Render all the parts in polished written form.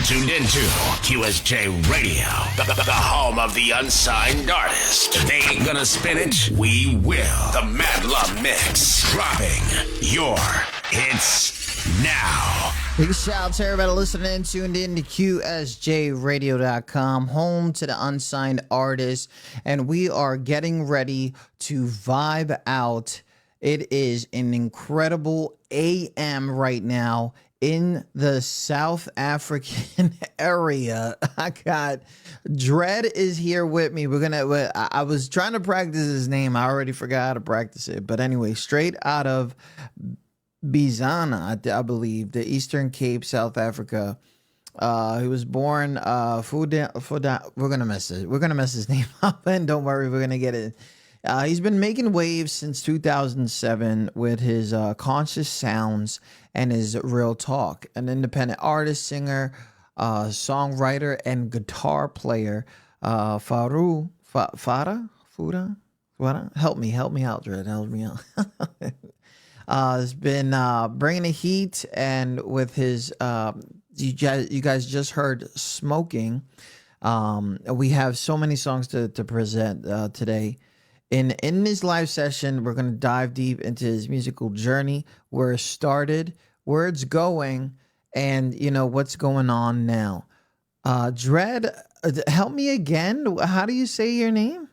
tuned into QSJ Radio, the home of the unsigned artist. If they ain't gonna spin it, we will. The Madluh Mix, dropping your hits now. Big shout out to everybody listening, tuned in to QSJRadio.com, home to the unsigned artists, and we are getting ready to vibe out. It is an incredible AM right now in the South African area. I got Dread is here with me. I was trying to practice his name. I already forgot how to practice it. But anyway, straight out of Bizana, I believe, the Eastern Cape, South Africa. He was born Fuda. We're gonna mess his name up, and don't worry, we're gonna get it. He's been making waves since 2007 with his conscious sounds and his real talk. An independent artist, singer, songwriter, and guitar player. Furah. Help me out, Dread. Help me out. Has been bringing the heat, and with his you guys just heard Smoking. We have so many songs to present today. In this live session, we're going to dive deep into his musical journey, where it started, where it's going, and what's going on now. Dread, help me again. How do you say your name?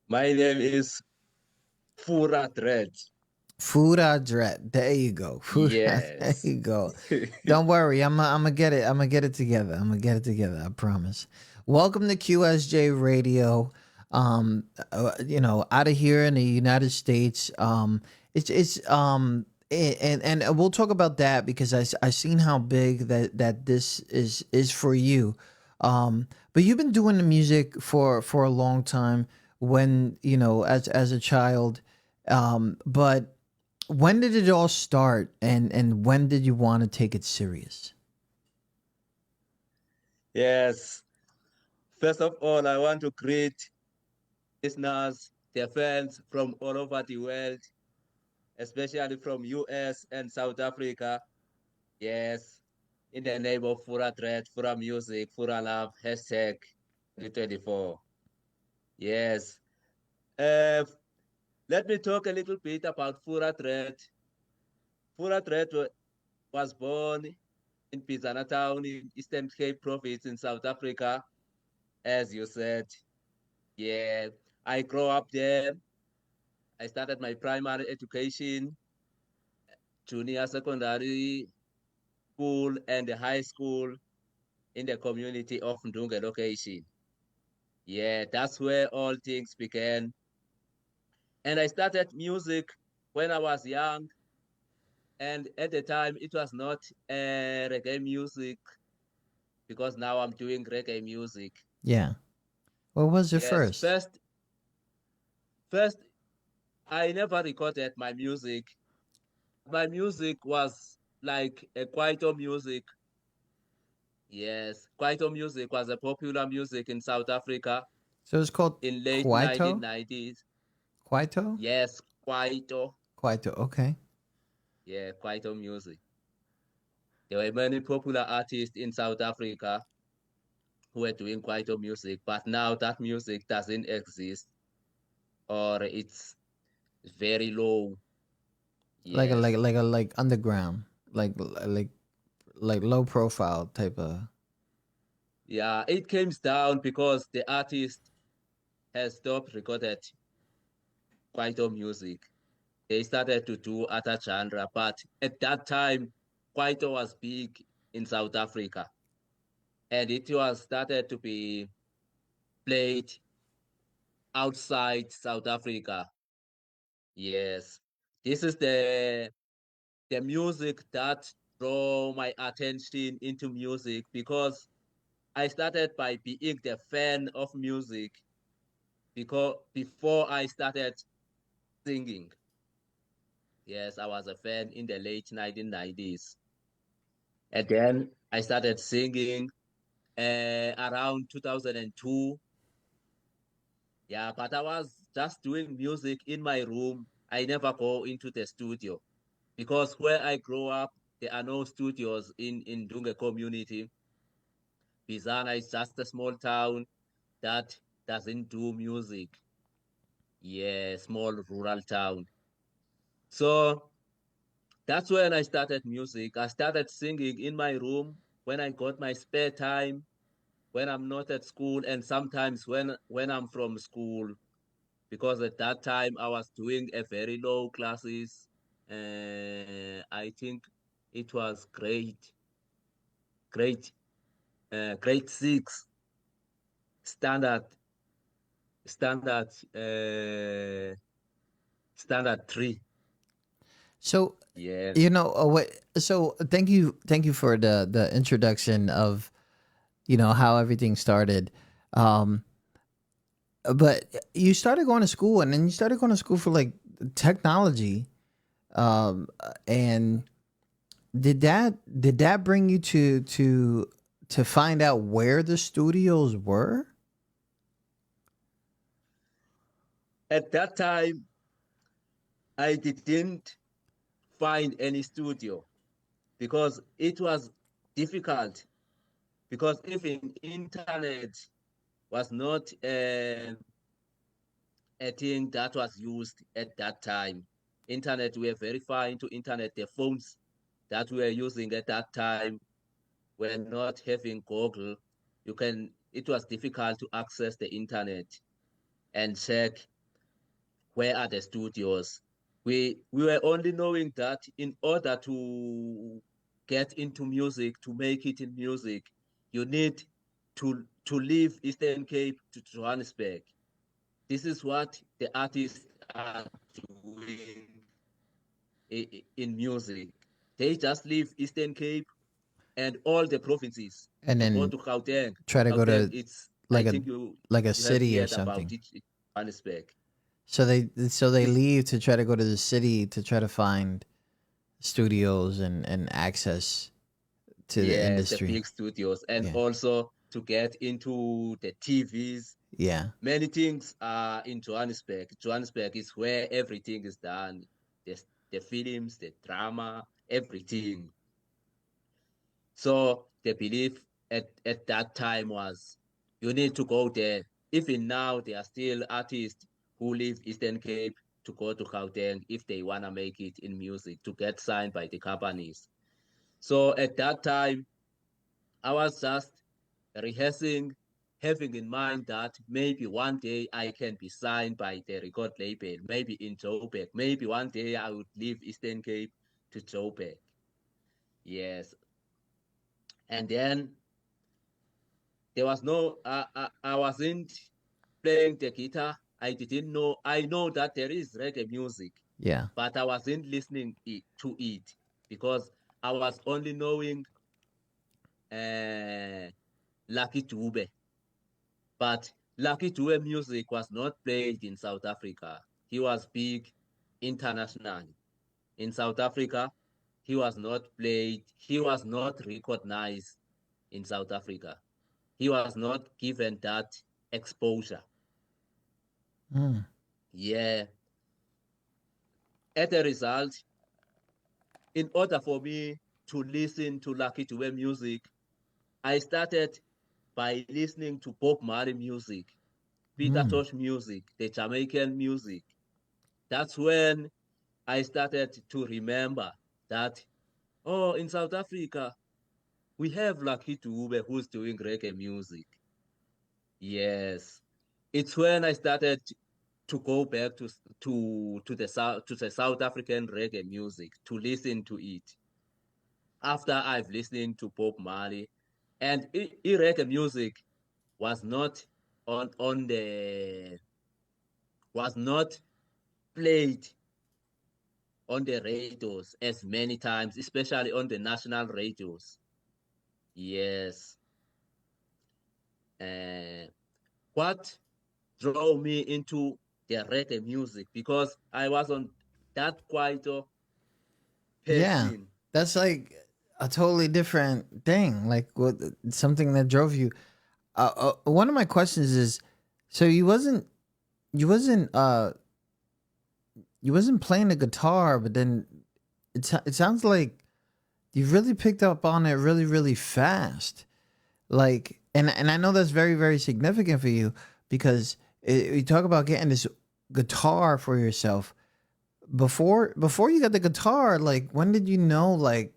My name is Furah Dread. Furah Dread. There you go. Yes. There you go. Don't worry. I'm gonna get it. I'm gonna get it together. I promise. Welcome to QSJ Radio. Out of here in the United States. And we'll talk about that because I seen how big that this is for you. But you've been doing the music for a long time. When as a child. But when did it all start, and when did you want to take it serious? Yes. First of all, I want to greet listeners, their fans from all over the world, especially from US and South Africa. Yes. In the name of Furah Dread, Furah Music, Furah Love, hashtag 2024. Yes. Let me talk a little bit about Furah Dread. Furah Dread was born in Bizana town in Eastern Cape province in South Africa, as you said. Yeah, I grew up there. I started my primary education, junior secondary school, and the high school in the community of Ndunge Location. Yeah, that's where all things began. And I started music when I was young. And at the time, it was not reggae music, because now I'm doing reggae music. Yeah. What was your first? First, I never recorded my music. My music was like a Kwaito music. Yes, Kwaito music was a popular music in South Africa. So it's called in late Kwaito? 1990s. Kwaito? Yes, Kwaito. Kwaito, okay. Yeah, Kwaito music. There were many popular artists in South Africa who were doing Kwaito music, but now that music doesn't exist, or it's very low. Yes. Like underground, like low profile type of. Yeah, it came down because the artist has stopped recorded Kwaito music. They started to do other genre, but at that time, Kwaito was big in South Africa, and it was started to be played outside South Africa. Yes, this is the music that draw my attention into music, because I started by being the fan of music because before I started singing. Yes, I was a fan in the late 1990s. And then I started singing around 2002. Yeah, but I was just doing music in my room. I never go into the studio, because where I grew up, there are no studios in Ndunge community. Bizana is just a small town that doesn't do music. Yeah, small rural town. So that's when I started music. I started singing in my room when I got my spare time, when I'm not at school, and sometimes when I'm from school, because at that time I was doing a very low classes. I think it was grade, grade six, standard, standard, uh, standard three. So, Yes. you know, what? So, thank you for the introduction of, you know, how everything started. Um, but you started going to school, and then you started going to school for like technology. And did that bring you to find out where the studios were? At that time, I didn't find any studio because it was difficult. Because even internet was not a thing that was used at that time. Internet, we were very far into internet. The phones that we were using at that time were not having Google. It was difficult to access the internet and check where are the studios. We were only knowing that in order to get into music, to make it in music, you need to leave Eastern Cape to Johannesburg. This is what the artists are doing in music. They just leave Eastern Cape and all the provinces And to go then to Gauteng. try to go Gauteng, to it's I like a think like a you have city or heard about something. it, Johannesburg. So they This leave to try to go to the city to try to find studios and access to the Yes, the industry. big studios, and Yeah. also to get into the TVs. Yeah. Many things are in Johannesburg. Johannesburg is where everything is done. The films, the drama, everything. So the belief at that time was you need to go there. Even now, there are still artists who leave Eastern Cape to go to Gauteng if they want to make it in music to get signed by the companies. So at that time, I was just rehearsing, having in mind that maybe one day I can be signed by the record label, maybe in Joburg. Maybe one day I would leave Eastern Cape to Joburg. Yes. And then there was no, I wasn't playing the guitar. I didn't know, I know that there is reggae music, Yeah. but I wasn't listening to it because I was only knowing uh, Lucky Dube. But Lucky Dube music was not played in South Africa. He was big internationally. In South Africa, he was not played, he was not recognized in South Africa. He was not given that exposure. Mm. Yeah. As a result, in order for me to listen to Lucky Dube music, I started by listening to Bob Marley music, Peter Mm. Tosh music, the Jamaican music. That's when I started to remember that, oh, in South Africa, we have Lucky Dube who's doing reggae music. Yes. It's when I started to go back to the South African reggae music to listen to it. After I've listened to Bob Marley, and reggae music was not on the was not played on the radios as many times, especially on the national radios. Yes. Uh, what drove me into the reggae music because I was on that Kwaito Yeah. person. That's like a totally different thing. Like what something that drove you. One of my questions is, so you wasn't you wasn't playing the guitar, but then it sounds like You really picked up on it really, really fast. Like, and I know that's very, very significant for you because you talk about getting this guitar for yourself. Before you got the guitar, like, when did you know, like,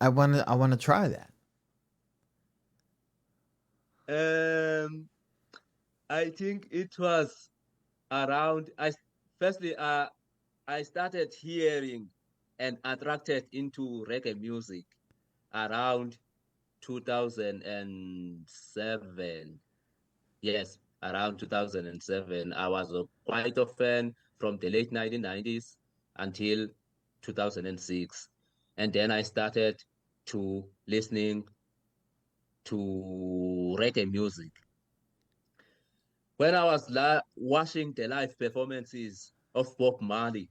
I want to try that? I think it was around. Firstly, I started hearing and attracted into reggae music around 2007. Yes, around 2007. I was quite a fan from the late 1990s until 2006. And then I started to listening to reggae music. When I was watching the live performances of Bob Marley,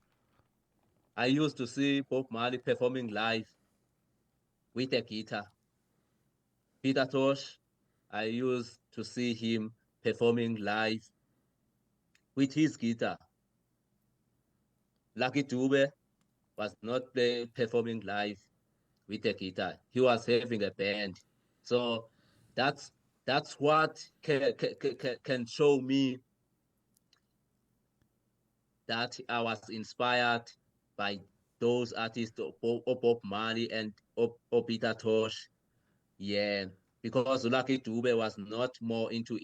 I used to see Bob Marley performing live with a guitar. Peter Tosh, I used to see him performing live with his guitar. Lucky Dube was not performing live with a guitar. He was having a band. So that's what can show me that I was inspired by those artists, Bob Marley and Peter Tosh. Yeah, because Lucky Dube was not more into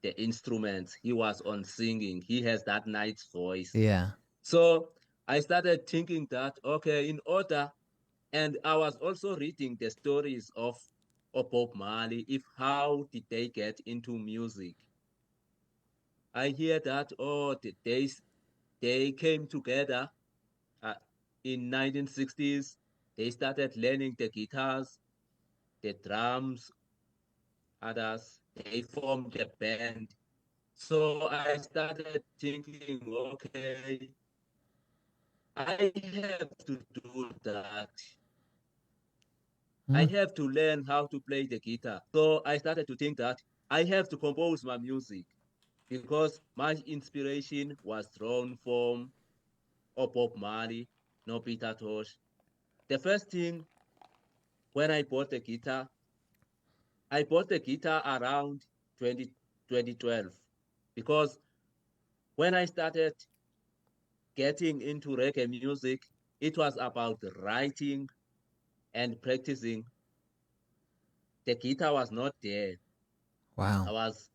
the instruments. He was on singing. He has that nice voice. Yeah. So I started thinking that, okay, in order, and I was also reading the stories of Bob Marley, if how did they get into music. I hear that, oh, they came together uh, in 1960s. They started learning the guitars, the drums, others. They formed a band. So I started thinking, okay, I have to do that. I Mm. have to learn how to play the guitar. So I started to think that I have to compose my music because my inspiration was drawn from Bob Marley, no Peter Tosh. The first thing when I bought the guitar, I bought the guitar around 2012 because when I started getting into reggae music, it was about writing and practicing. The guitar was not there. I Wow. was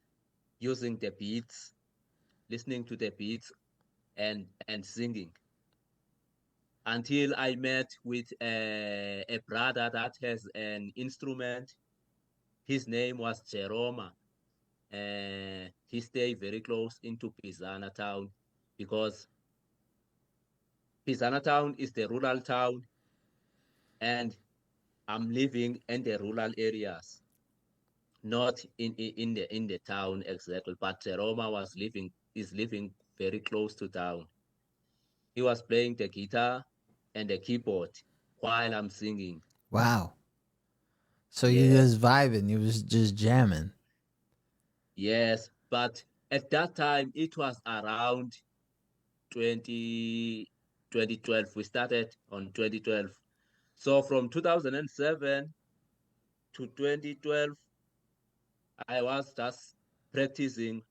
using the beats, listening to the beats and singing until I met with a brother that has an instrument. His name was Jeroma. He stayed very close into Pisana town because Pisana town is the rural town and I'm living in the rural areas, not in the town exactly. But Jeroma is living very close to town. He was playing the guitar and the keyboard while I'm singing. Wow. So you Yes, just vibing, you was just jamming. yes. But at that time, it was around 2012. We started on 2012. So from 2007 to 2012, I was just practicing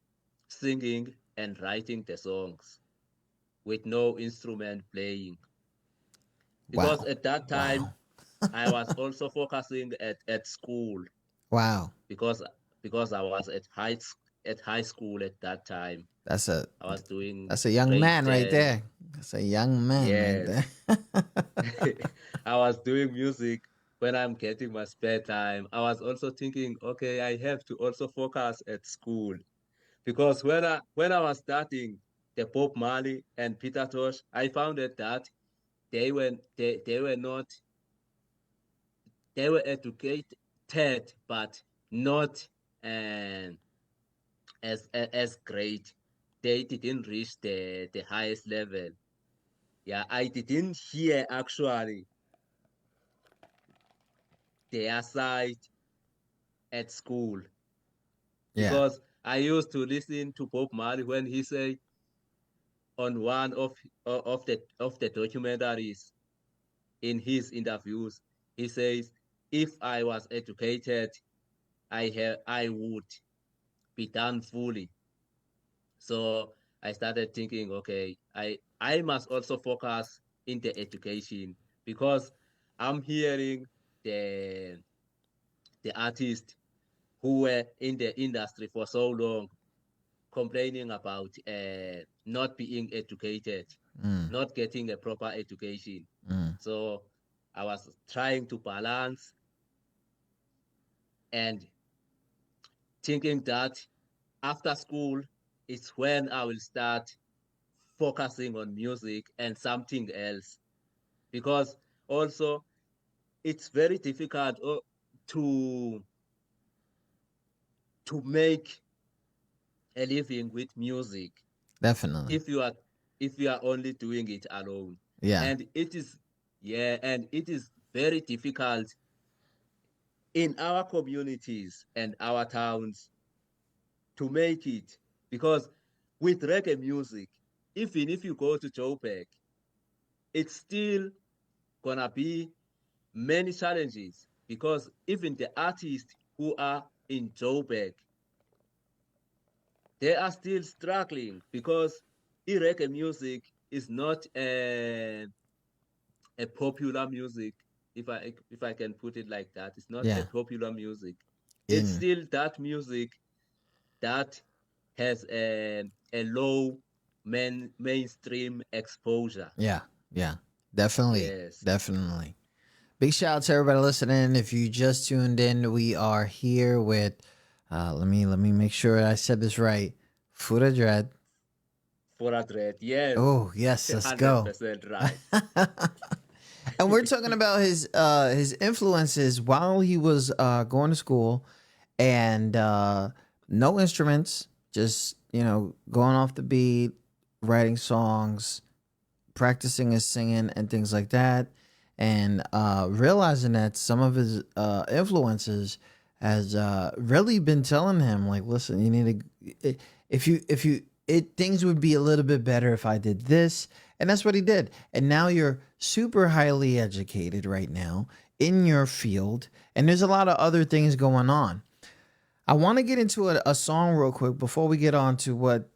singing and writing the songs with no instrument playing. Because Wow. at that time, Wow. I was also focusing at school Wow. because I was at high school at that time. That's a I was doing that's a young grade man right 10. there. That's a young man right Yes. there. I was doing music when I'm getting my spare time. I was also thinking, okay, I have to also focus at school because when I was starting the Bob Marley and Peter Tosh, I found it that they were not they were educated but not um, as great. They didn't reach the highest level. Yeah, I didn't hear actually their side at school Yeah. because I used to listen to Bob Marley when he said on one of the documentaries in his interviews, He says, if I was educated, I would be done fully. So I started thinking, okay, I must also focus in the education because I'm hearing the the artists who were in the industry for so long complaining about not being educated, Mm. not getting a proper education. Mm. So I was trying to balance and thinking that after school is when I will start focusing on music and something else. Because also it's very difficult to to make a living with music Definitely. if you are if you are only doing it alone. Yeah. And it is very difficult in our communities and our towns to make it because with reggae music, even if you go to Joburg, it's still gonna be many challenges because even the artists who are in Joburg, they are still struggling because reggae music is not a popular music. If I can put it like that, it's not a Yeah. popular music. It's In. still that music that has a low mainstream exposure. Yeah. Yeah. Definitely. Yes. Definitely. Big shout out to everybody listening. If you just tuned in, we are here with let me make sure I said this right. Furah Dread. Furah Dread, yes. Oh, yes, let's go. 100% right. And we're talking about his influences while he was going to school and no instruments, just going off the beat, writing songs, practicing his singing and things like that, and realizing that some of his influences has really been telling him like, listen, you need to if you it things would be a little bit better if I did this, and that's what he did. And now you're super highly educated right now in your field, and there's a lot of other things going on. I want to get into a song real quick before we get on to what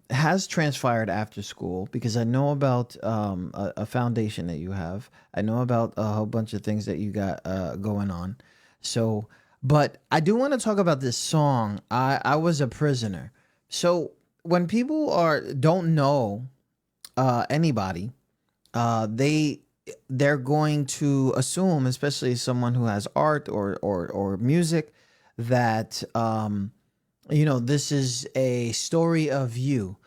has transpired after school, because I know about a foundation that you have. I know about a whole bunch of things that you got going on. So, but I do want to talk about this song. I was a prisoner. So when people don't know anybody, they're going to assume, especially someone who has art or music, that this is a story of you.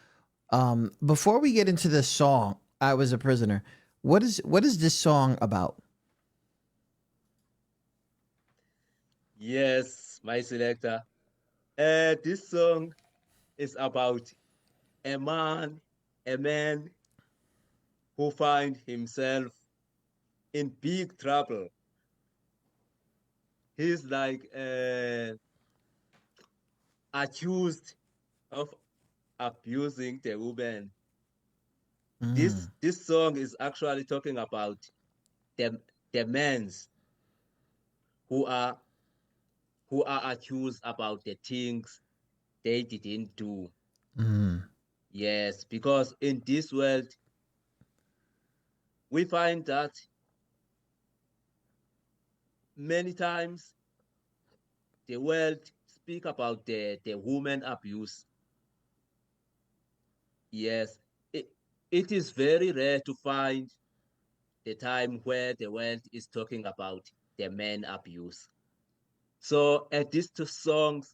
Before we get into this song, I was a prisoner. What is this song about? Yes, my selector. This song is about a man who find himself in big trouble. He's like accused of abusing the woman. Mm, This song is actually talking about the men who are who are accused about the things they didn't do. mm, Yes, because in this world we find that many times the world speak about the woman abuse. Yes, it is very rare to find the time where the world is talking about the man abuse. So at this song,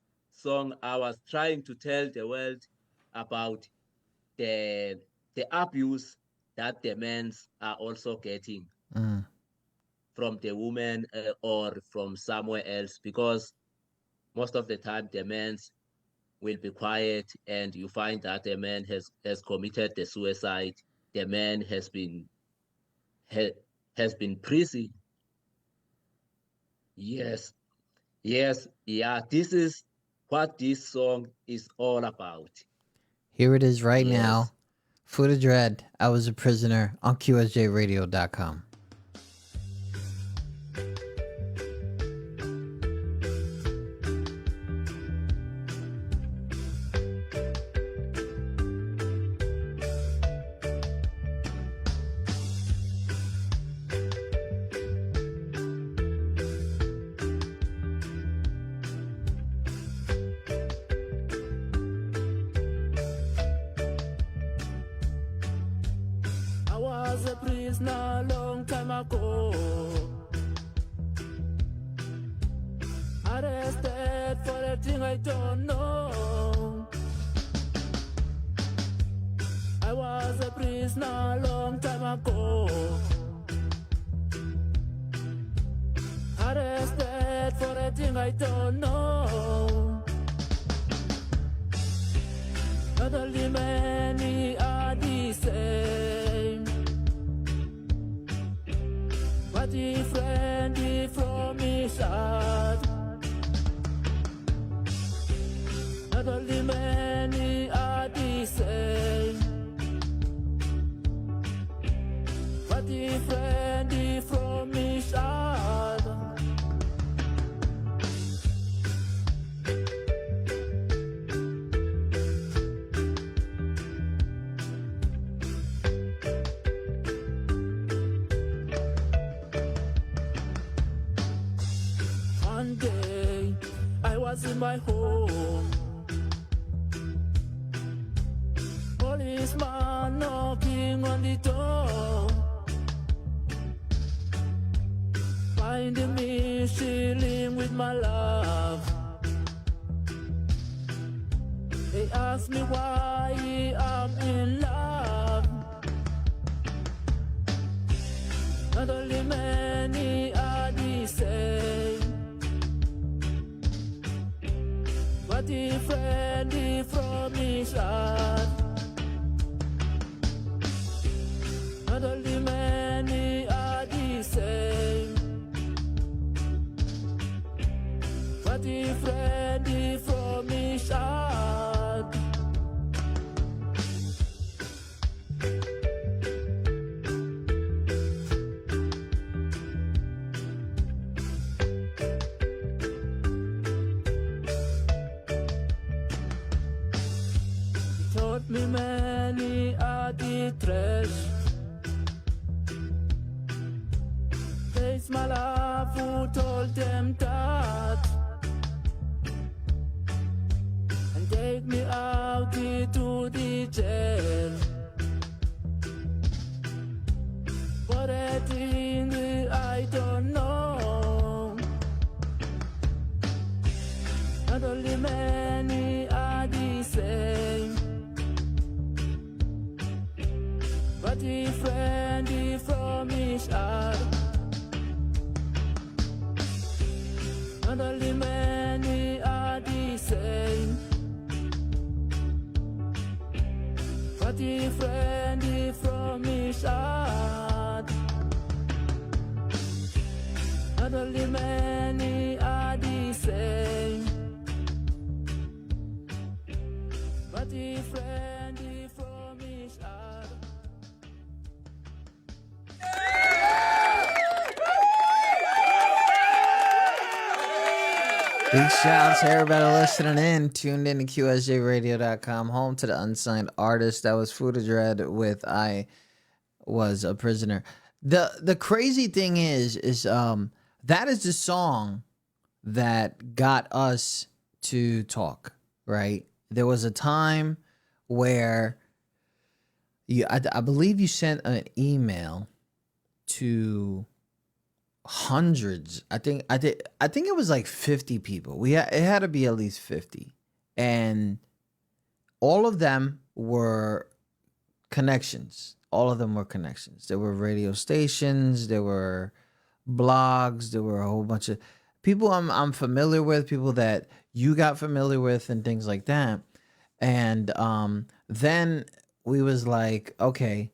I was trying to tell the world about the the abuse that the men are also getting mm. from the woman or from somewhere else, because most of the time the men will be quiet and you find that the man has committed the suicide. The man ha, has been prison. Yes, yes, yeah. This is what this song is all about. Here it is right Yes. now. Food of Dread. I was a prisoner on QSJRadio.com. was a prisoner long time ago. Arrested for a thing I don't know. I was a prisoner long time ago. Arrested for a thing I don't know. Not only many are the same, but different from each other. Not only many are the same, but different from each other. One day I was in my home. Policeman knocking on the door, finding me chilling with my love. They asked me why I'm in love. Not only many are the same, but different from each other. Not only many are the same, but different from each other. He taught me many are the trash. It's my love who told them that, and take me out into the jail for a thing I don't know. Not only many are the same, but different from each other. Not only many are the same, but different from each other. Not only many are the same, but different from each other. Big shout out to everybody listening in, tuned in to QSJRadio.com, home to the unsigned artist. That was Furah Dread with I Was a Prisoner. The crazy thing is that is the song that got us to talk, right? There was a time where I believe you sent an email to hundreds. I think it was like 50 people. It had to be at least 50, and all of them were connections. All of them were connections. There were radio stations, there were blogs, there were a whole bunch of people I'm familiar with, people that you got familiar with, and things like that. And then we was like, okay,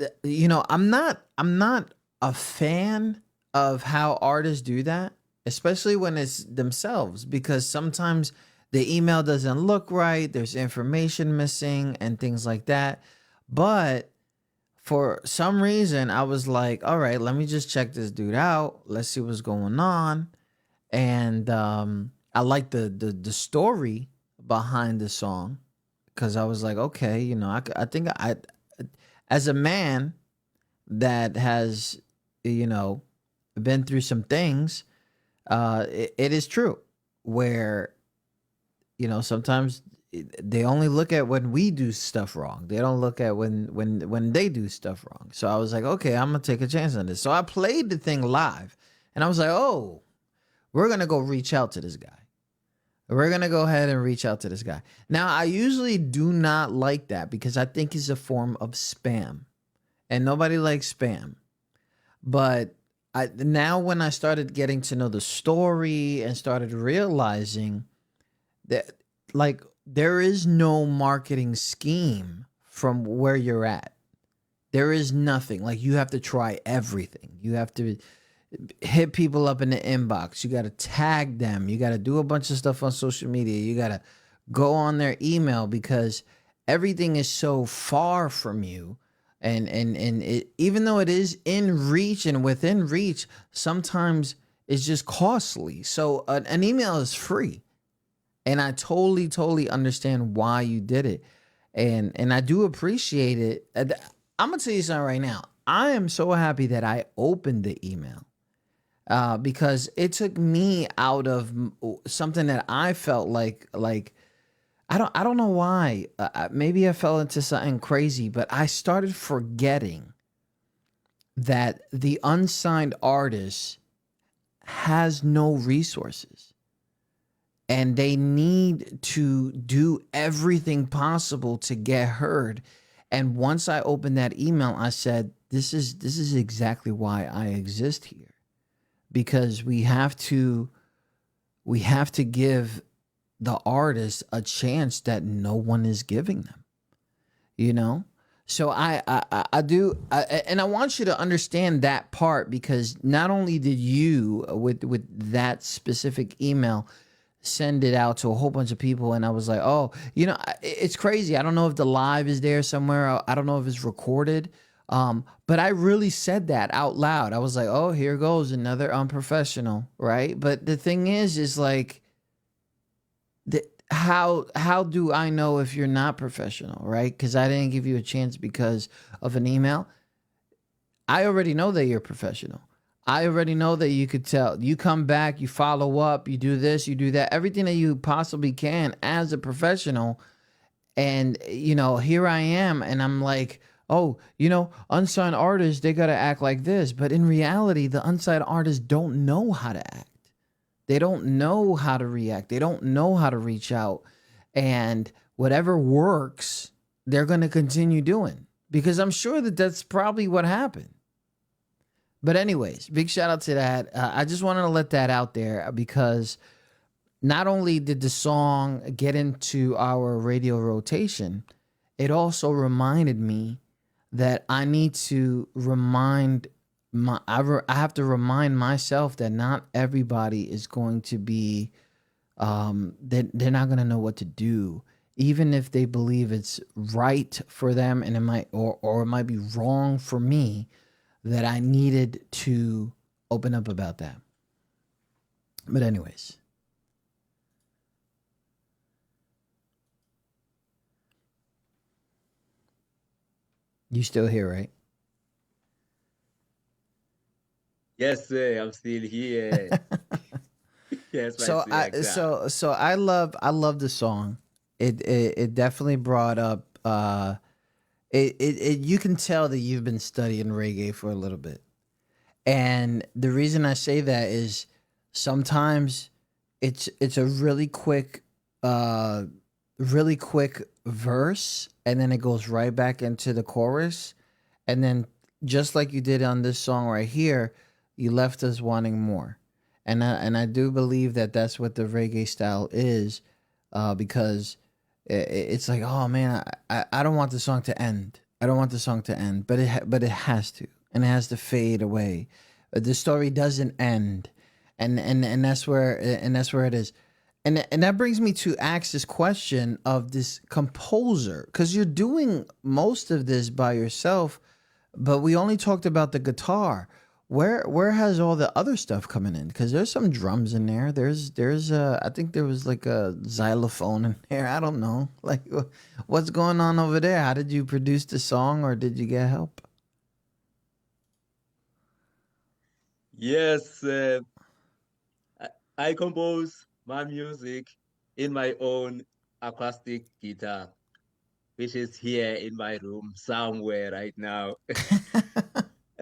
I'm not a fan of how artists do that, especially when it's themselves, because sometimes the email doesn't look right, there's information missing and things like that. But for some reason, I was like, all right, let me just check this dude out. Let's see what's going on. And I like the story behind the song, because I was like, okay, I think as a man that has, been through some things, it is true where, sometimes they only look at when we do stuff wrong. They don't look at when they do stuff wrong. So I was like, okay, I'm gonna take a chance on this. So I played the thing live, and I was like, oh, we're gonna go reach out to this guy. We're gonna go ahead and reach out to this guy. Now, I usually do not like that because I think it's a form of spam, and nobody likes spam. But now when I started getting to know the story and started realizing that, like, there is no marketing scheme from where you're at. There is nothing. Like, you have to try everything. You have to hit people up in the inbox. You got to tag them. You got to do a bunch of stuff on social media. You got to go on their email because everything is so far from you. And even though it is in reach and within reach, sometimes it's just costly. So an email is free. And I totally understand why you did it. And I do appreciate it. I'm going to tell you something right now. I am so happy that I opened the email because it took me out of something that I felt like I don't know why. Maybe I fell into something crazy, but I started forgetting that the unsigned artist has no resources. And they need to do everything possible to get heard. And once I opened that email, I said, this is exactly why I exist here. Because we have to give the artist a chance that no one is giving them, you know? So I do, and I want you to understand that part, because not only did you, with that specific email, send it out to a whole bunch of people, and I was like, oh, you know, it's crazy. I don't know if the live is there somewhere. I don't know if it's recorded, but I really said that out loud. I was like, oh, here goes another unprofessional, right? But the thing is like, how do I know if you're not professional, right? Because I didn't give you a chance because of an email. I already know that you're professional. I already know that you could tell. You come back, you follow up, you do this, you do that, everything that you possibly can as a professional. And, you know, here I am, and I'm like, oh, you know, unsigned artists, they got to act like this. But in reality, the unsigned artists don't know how to act. They don't know how to react. They don't know how to reach out. And whatever works, they're going to continue doing, because I'm sure that that's probably what happened. But anyways, big shout out to that. I just wanted to let that out there, because not only did the song get into our radio rotation, it also reminded me that I need to I have to remind myself that not everybody is going to be, they're not going to know what to do, even if they believe it's right for them, and it might, or it might be wrong for me. That I needed to open up about that. But anyways. You still here, right? Yes, sir. I'm still here. Yes, so I love the song. It definitely brought up It you can tell that you've been studying reggae for a little bit. And the reason I say that is sometimes it's a really quick verse, and then it goes right back into the chorus, and then just like you did on this song right here, you left us wanting more. And I do believe that that's what the reggae style is, because it's like, oh man, I don't want the song to end. I don't want the song to end, but it has to, and it has to fade away. The story doesn't end, and that's where it is, and that brings me to ask this question of this composer, because you're doing most of this by yourself, but we only talked about the guitar. Where has all the other stuff coming in? Because there's some drums in there. There's I think there was like a xylophone in there. I don't know. Like, what's going on over there? How did you produce the song, or did you get help? Yes, I compose my music in my own acoustic guitar, which is here in my room somewhere right now.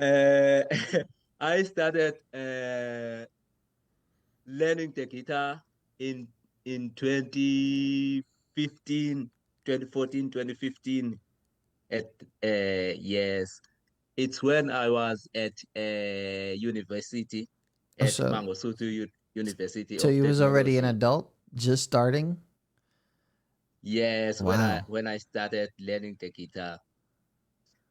uh, I started learning the guitar in 2015, 2014, 2015. At yes, it's when I was at university Oh, at Mangosuthu University so of you was already an Technology. adult, just starting? Yes, Wow. when I started learning the guitar,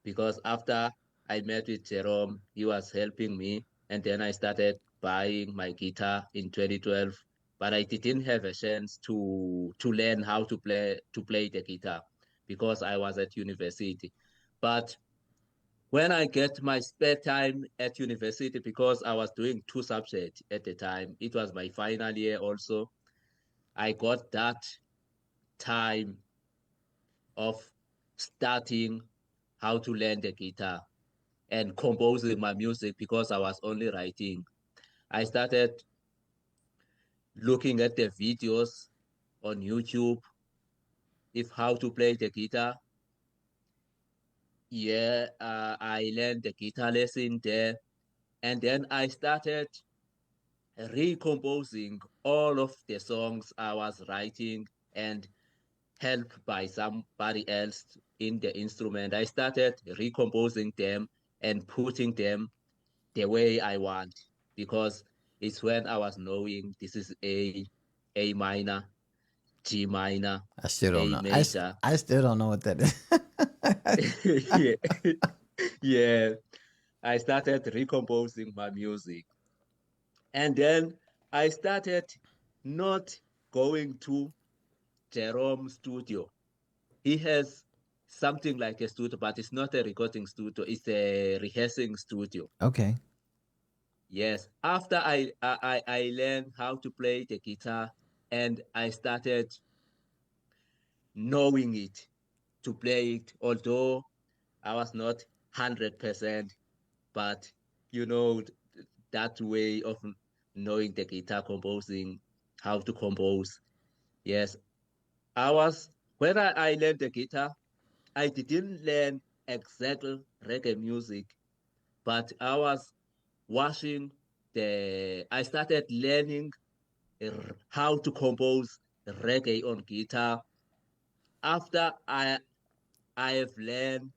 because after I met with Jerome, he was helping me, and then I started buying my guitar in 2012. But I didn't have a chance to learn how to play the guitar because I was at university. But when I get my spare time at university, because I was doing two subjects at the time, it was my final year also. I got that time of starting how to learn the guitar and composing my music because I was only writing. I started looking at the videos on YouTube if how to play the guitar. Yeah, I learned the guitar lesson there, and then I started recomposing all of the songs I was writing and helped by somebody else in the instrument. I started recomposing them and putting them the way I want because it's when I was knowing this is A minor, G minor, I still don't A know. major. I still don't know what that is. Yeah. Yeah. I started recomposing my music. And then I started not going to Jerome's studio. He has something like a studio, but it's not a recording studio, it's a rehearsing studio. Okay. Yes. After I learned how to play the guitar and I started knowing it to play it, although I was not 100%, but you know, that way of knowing the guitar composing, how to compose. Yes. When I learned the guitar, I didn't learn exactly reggae music, but I was watching I started learning how to compose reggae on guitar after I have learned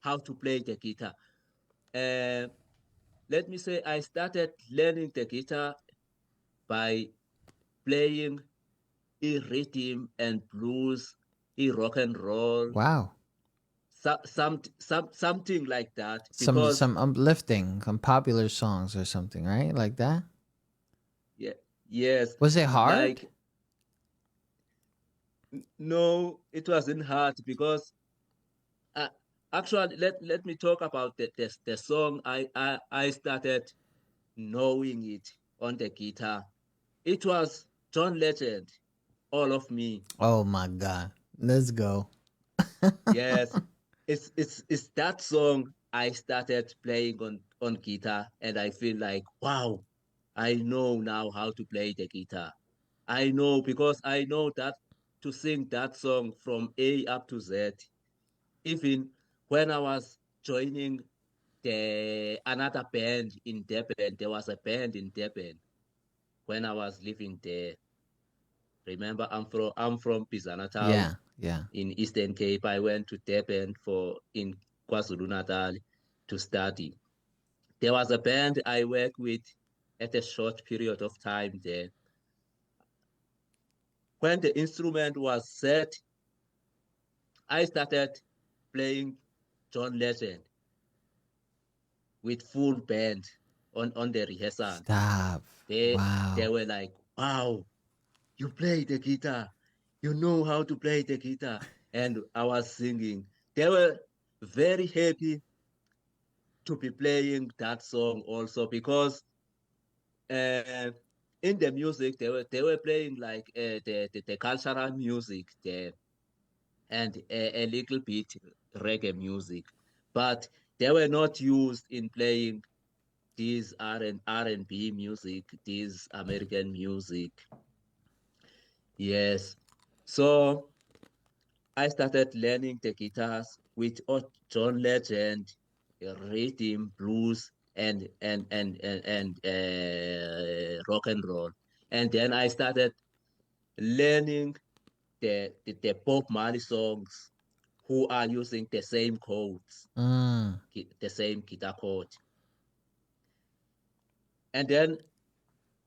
how to play the guitar. Uh, Let me say I started learning the guitar by playing rhythm and blues, rock and roll, Wow. something like that. Some Because some uplifting, some popular songs or something, right? Like that. yeah, yes, Was it hard? like no, it wasn't hard because uh, actually let me talk about the song I started knowing it on the guitar. It was John Legend, All of Me. Oh my god. Let's go. Yes, it's that song I started playing on guitar, and I feel like wow, I know now how to play the guitar. I know because I know that to sing that song from A up to Z. Even when I was joining the another band in Durban, there was a band in Durban when I was living there. Remember, I'm from Pizana Town Yeah. Yeah. in Eastern Cape. I went to Durban in KwaZulu Natal to study. There was a band I worked with at a short period of time there. When the instrument was set, I started playing John Legend with full band on the rehearsal. Stop. They Wow. were like, wow, you play the guitar. You know how to play the guitar. And I was singing. They were very happy to be playing that song also because uh, in the music they were playing like the cultural music there and a little bit reggae music, but they were not used in playing these R&B music, this American music. Yes. So I started learning the guitars with John Legend, rhythm, blues, and rock and roll. And then I started learning the Bob Marley songs, who are using the same chords, the same guitar chord. And then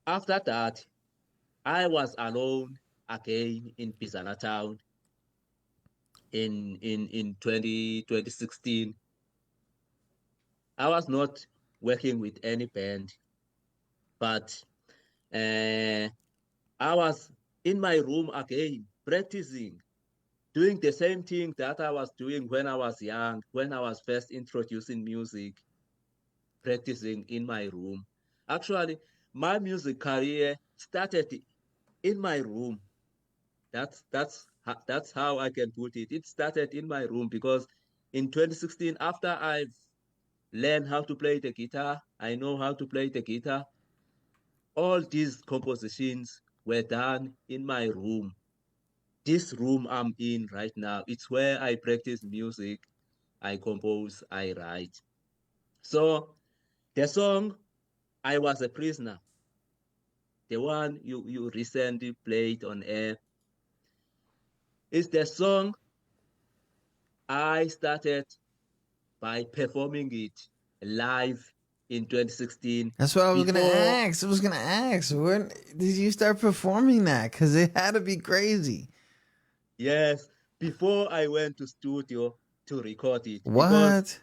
after that, I was alone again in Pisana Town in 2016. I was not working with any band, but I was in my room again, practicing, doing the same thing that I was doing when I was young, when I was first introducing music, practicing in my room. Actually, my music career started in my room. That's how I can put it. It started in my room because in 2016, after I've learned how to play the guitar, I know how to play the guitar. All these compositions were done in my room. This room I'm in right now, it's where I practice music, I compose, I write. So the song I Was a Prisoner, the one you recently played on air, is the song I started by performing it live in 2016. That's what I was gonna before ask. I was gonna ask, when did you start performing that? Because it had to be crazy. Yes, before I went to studio to record it, because What?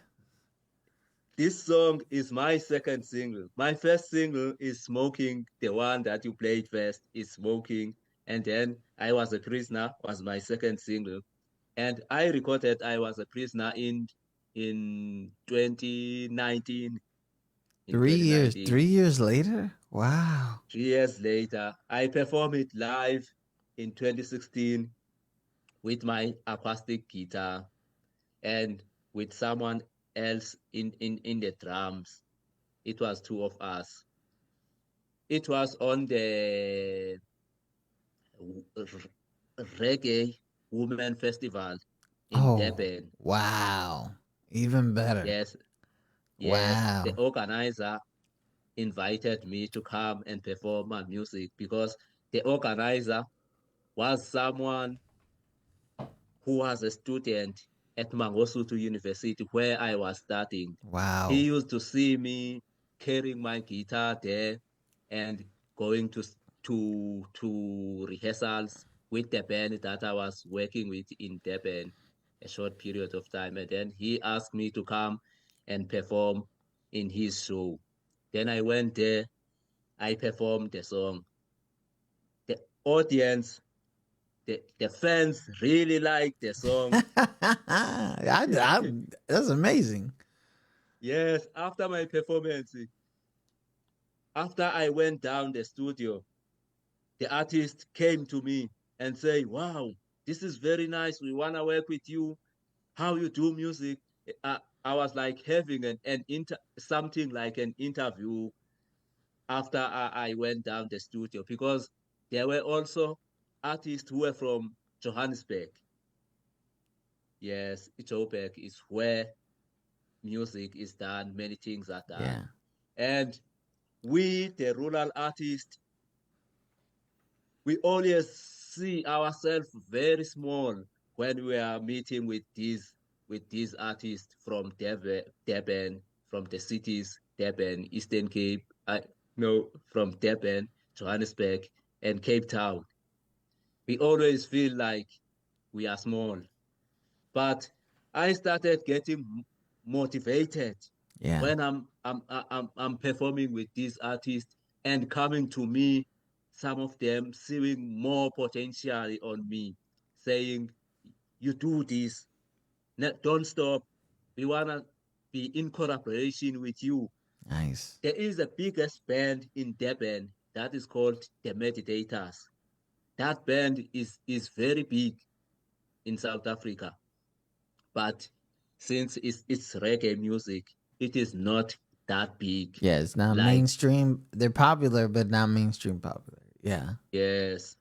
this song is my second single. My first single is Smoking, the one that you played first is Smoking, and then I Was a Prisoner was my second single. And I recorded I Was a Prisoner in 2019. In 3 years. 2019, 3 years later? Wow. 3 years later, I performed it live in 2016 with my acoustic guitar and with someone else in the drums. It was two of us. It was on the Reggae Women Festival in Oh, Durban. wow. Even better. Yes, yes. The Wow. organizer invited me to come and perform my music because the organizer was someone who was a student at Mangosuthu University where I was studying. He Wow. used to see me carrying my guitar there and going to rehearsals with the band that I was working with in Durban a short period of time. And then he asked me to come and perform in his show. Then I went there, I performed the song. The audience, the fans really liked the song. That's amazing. Yes, after my performance, after I went down the studio, the artist came to me and say, "Wow, this is very nice. We wanna work with you. How you do music?" I was like having something like an interview after I went down the studio because there were also artists who were from Johannesburg. Yes, Joburg is where music is done. Many things are Yeah. done, and we, the rural artists, we always see ourselves very small when we are meeting with these artists from Durban, from the cities, Durban, Eastern Cape, no, from Durban, Johannesburg, and Cape Town. We always feel like we are small. But I started getting motivated Yeah. when I'm performing with these artists and coming to me, some of them seeing more potential on me, saying, "You do this, don't stop. We wanna be in collaboration with you." Nice. There is a biggest band in Durban that is called the Meditators. That band is very big in South Africa. But since it's reggae music, it is not that big. Yeah, it's not Like, mainstream. They're popular, but not mainstream popular. Yeah. yes,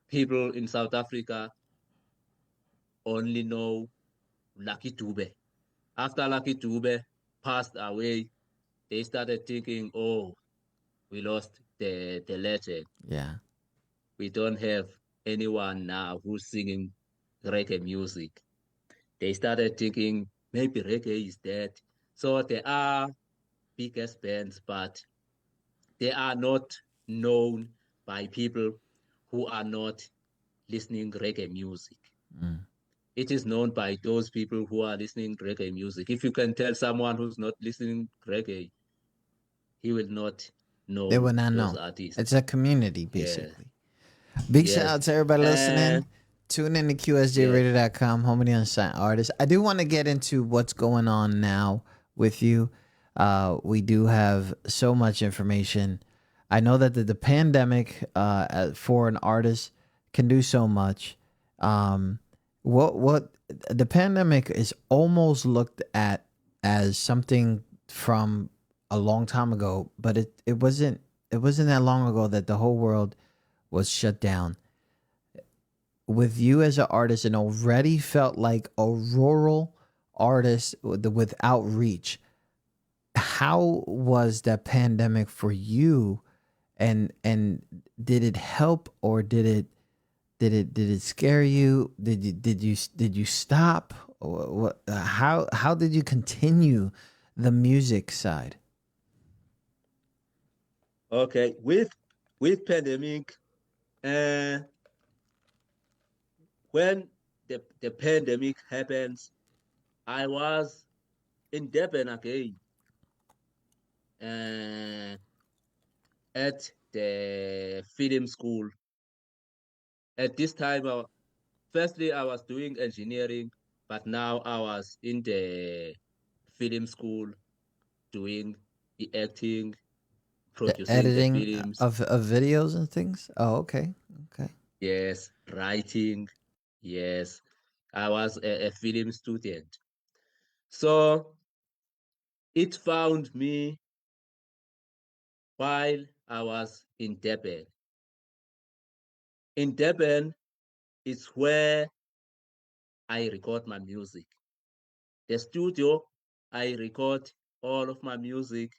people in South Africa only know Lucky Dube. After Lucky Dube passed away, they started thinking, oh, we lost the legend. Yeah. We don't have anyone now who's singing reggae music. They started thinking maybe reggae is dead. So there are biggest bands, but they are not known by people who are not listening reggae music. Mm. It is known by those people who are listening reggae music. If you can tell someone who's not listening reggae, he will not They know would not those know. artists. It's a community, Yeah. basically. Big shout Yes. out to everybody listening. Tune in to QSJRadio.com, home of the unsigned artists. I do want to get into what's going on now with you. We do have so much information. I know that the pandemic for an artist can do so much. What the pandemic is almost looked at as something from a long time ago, but it wasn't that long ago that the whole world was shut down. With you as an artist and already felt like a rural artist with outreach, how was that pandemic for you? And did it help or did it scare you? Did you stop? Or what? How did you continue the music side? Okay. With pandemic, when the pandemic happens, I was in Durban again at the film school. At this time, firstly, I was doing engineering, but now I was in the film school doing the acting, The producing the editing films. of videos and things? Oh, okay. Okay. Yes, writing. Yes, I was a film student. So it found me while I was in Durban. In Durban is where I record my music. The studio I record all of my music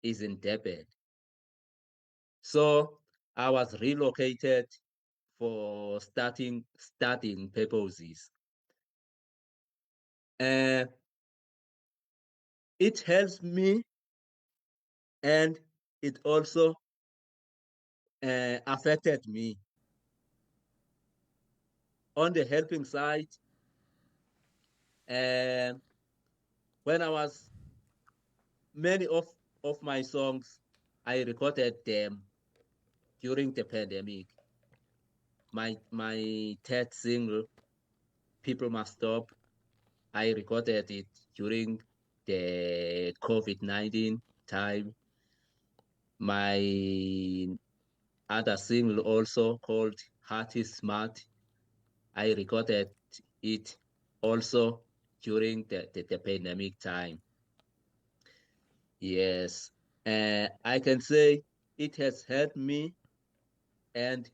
is in Durban. So I was relocated for studying purposes. And it helps me and it also affected me. On the helping side, and when I was many of my songs, I recorded them during the pandemic. My third single, People Must Stop, I recorded it during the COVID-19 time. My other single also called Heart is Smart, I recorded it also during the pandemic time. Yes, I can say it has helped me and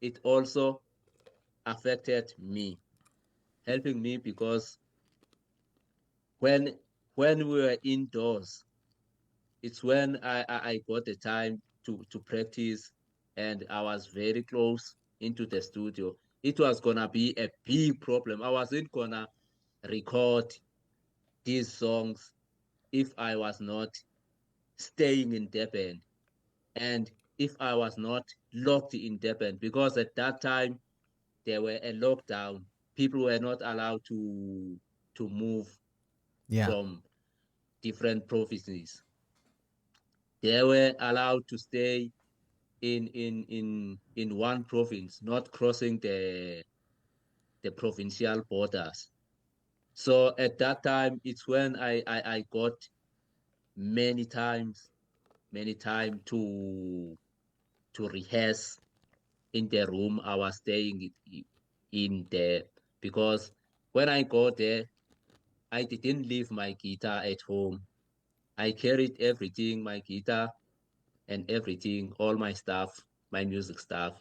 it also affected me, helping me because when when we were indoors, it's when I got the time to practice and I was very close into the studio. It was gonna be a big problem. I wasn't gonna record these songs if I was not staying in Durban and if I was not locked in Durban, because at that time there were a lockdown. People were not allowed to move Yeah. from different provinces. They were allowed to stay in one province, not crossing the provincial borders. So at that time, it's when I got many times to rehearse in the room I was staying in there, because when I got there, I didn't leave my guitar at home. I carried everything, my guitar and everything, all my stuff, my music stuff.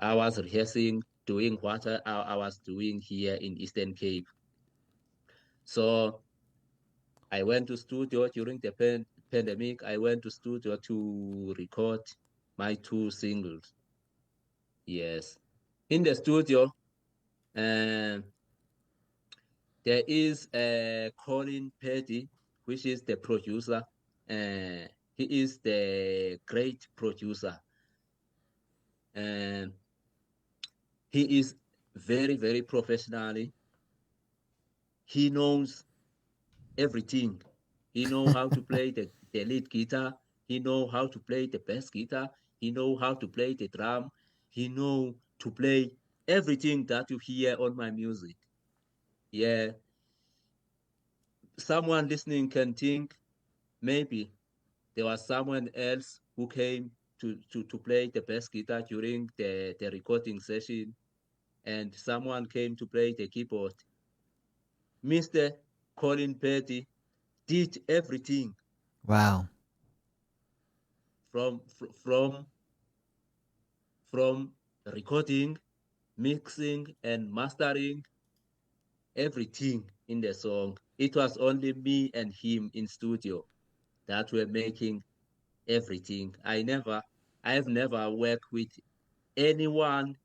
I was rehearsing doing what I was doing here in Eastern Cape. So I went to studio during the pandemic. I went to studio to record my 2 singles. Yes. In the studio, there is Colin Petty, which is the producer. He is the great producer. And he is very, very professionally. He knows everything. He knows how to play the lead guitar. He knows how to play the bass guitar. He knows how to play the drum. He knows to play everything that you hear on my music. Yeah. Someone listening can think maybe there was someone else who came to play the bass guitar during the recording session, and someone came to play the keyboard. Mr. Colin Petty did everything. Wow. From recording, mixing, and mastering, everything in the song. It was only me and him in studio that were making everything. I have never worked with anyone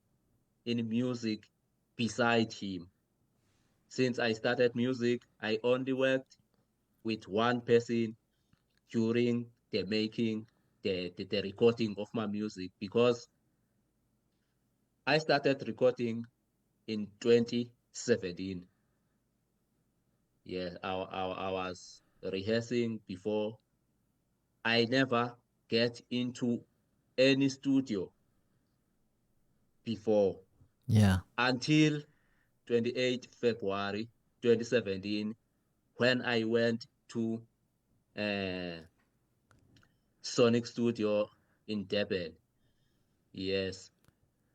in music beside him. Since I started music, I only worked with one person during the making, the recording of my music, because I started recording in 2017. Yeah, I was rehearsing before. I never get into any studio before. Yeah. Until 28 February 2017, when I went to Sonic Studio in Durban. Yes.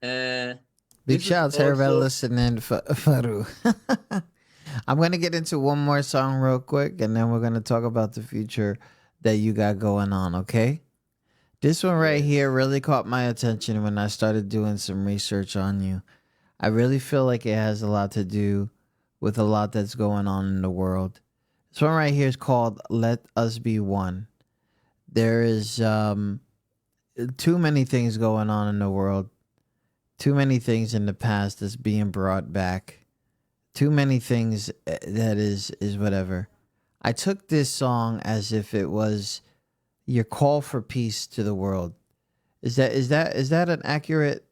Big shout out to everybody listening, Faru. I'm going to get into one more song real quick, and then we're going to talk about the future that you got going on, okay? This one right here really caught my attention when I started doing some research on you. I really feel like it has a lot to do with a lot that's going on in the world. This one right here is called Let Us Be One. There is too many things going on in the world. Too many things in the past that's being brought back. Too many things that is whatever. I took this song as if it was your call for peace to the world. Is that an accurate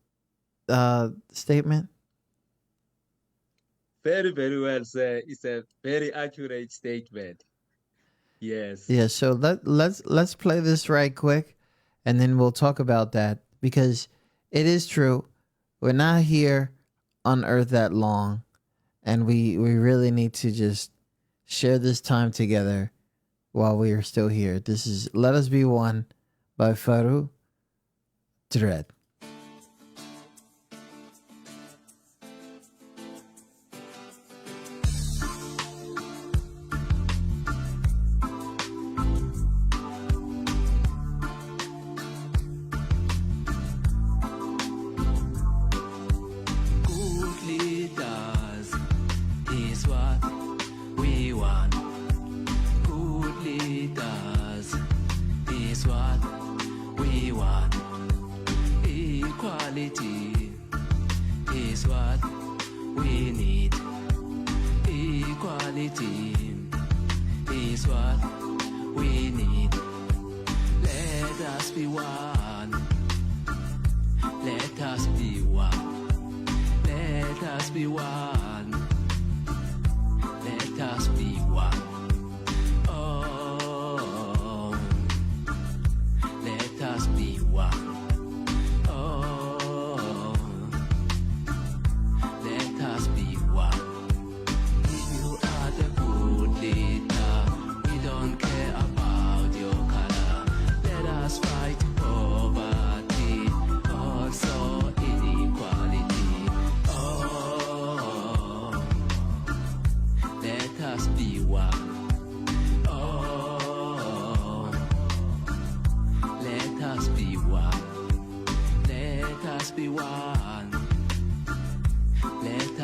statement? Very, very well, sir. It's a very accurate statement. Yes. Yeah, so let's play this right quick, and then we'll talk about that, because it is true. We're not here on Earth that long, and we really need to just share this time together while we are still here. This is Let Us Be One by Furah Dread.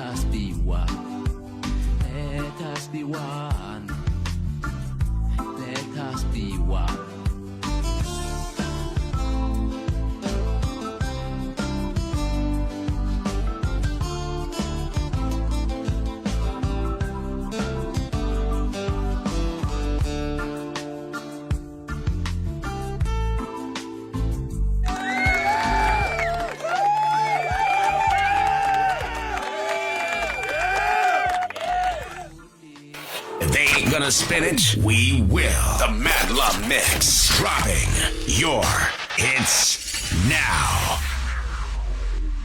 us be one. Let us be one. Let us be one. Gonna spin it? We will. The Madluh Mix. Dropping your hits now.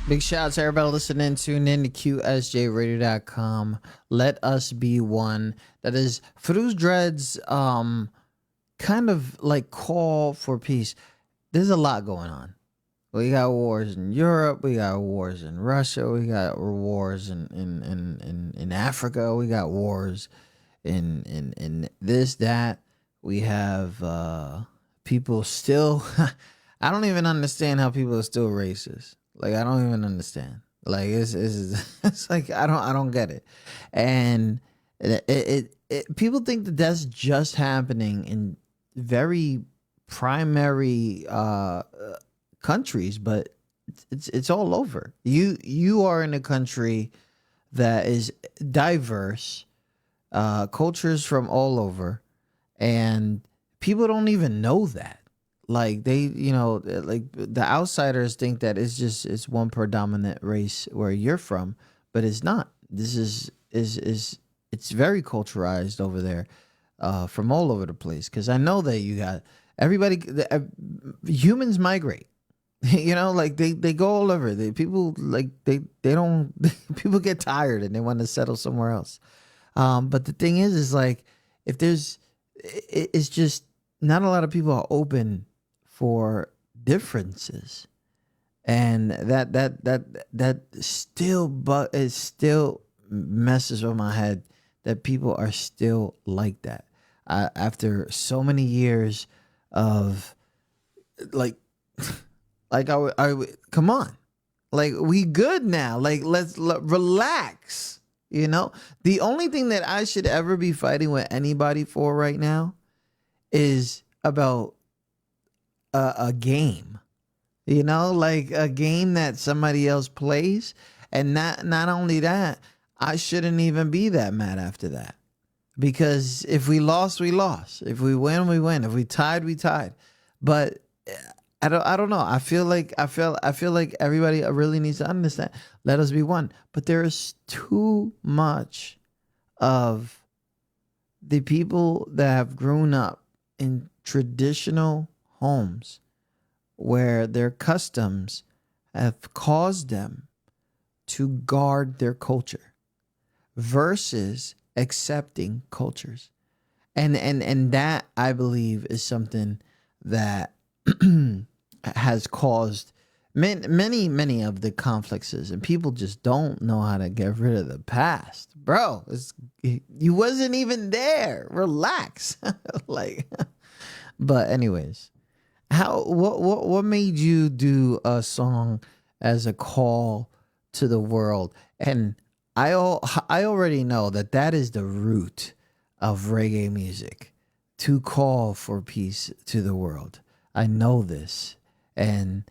Big shout out to everybody listening. Tune in to QSJRadio.com. Let us be one. That is Furah Dread's kind of like call for peace. There's a lot going on. We got wars in Europe. We got wars in Russia. We got wars in Africa. We got wars in this, that. We have people still I don't even understand how people are still racist. Like, I don't even understand. Like, it's like I don't get it. And it people think that that's just happening in very primary countries, but it's all over. You are in a country that is diverse, cultures from all over, and people don't even know that. Like, they, like the outsiders think that it's one predominant race where you're from, but it's not. This is it's very culturalized over there, from all over the place. Because I know that you got everybody. Humans migrate. Like they go all over. People don't. People get tired and they want to settle somewhere else. But the thing is like, if there's, it's just not a lot of people are open for differences, and that still messes with my head that people are still like that after so many years of like I come on, like, we good now, like let's relax. The only thing that I should ever be fighting with anybody for right now is about a game, like a game that somebody else plays. And not only that, I shouldn't even be that mad after that, because if we lost, we lost. If we win, we win. If we tied, we tied. But I don't know. I feel like everybody really needs to understand. Let us be one. But there is too much of the people that have grown up in traditional homes where their customs have caused them to guard their culture versus accepting cultures. And that, I believe, is something that has caused many of the conflicts, and people just don't know how to get rid of the past. Bro, you wasn't even there. Relax. Like, but anyways, what made you do a song as a call to the world? And I already know that is the root of reggae music, to call for peace to the world. I know this, and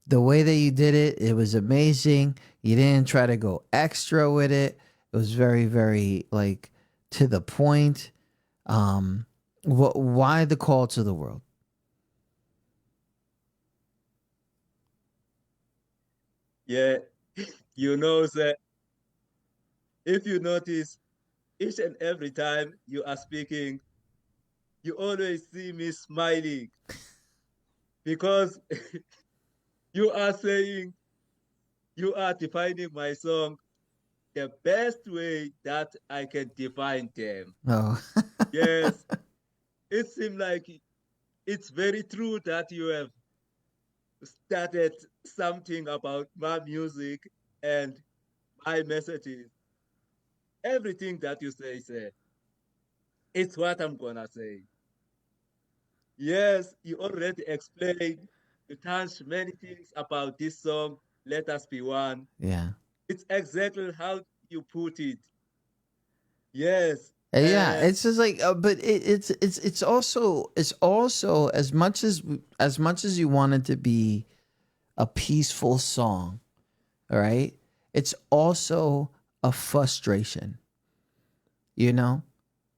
the way that you did it, it was amazing. You didn't try to go extra with it. It was very, very, like, to the point. Why the call to the world? Yeah, that if you notice, each and every time you are speaking, you always see me smiling, because you are saying, you are defining my song the best way that I can define them. Oh. Yes, it seems like it's very true that you have started something about my music and my messages. Everything that you say, it's what I'm gonna say. Yes, you already explained, you touched many things about this song, let us be one. Yeah. It's exactly how you put it. Yes. Yeah, it's just like, but it's also as much as you want it to be a peaceful song, all right? It's also a frustration. You know,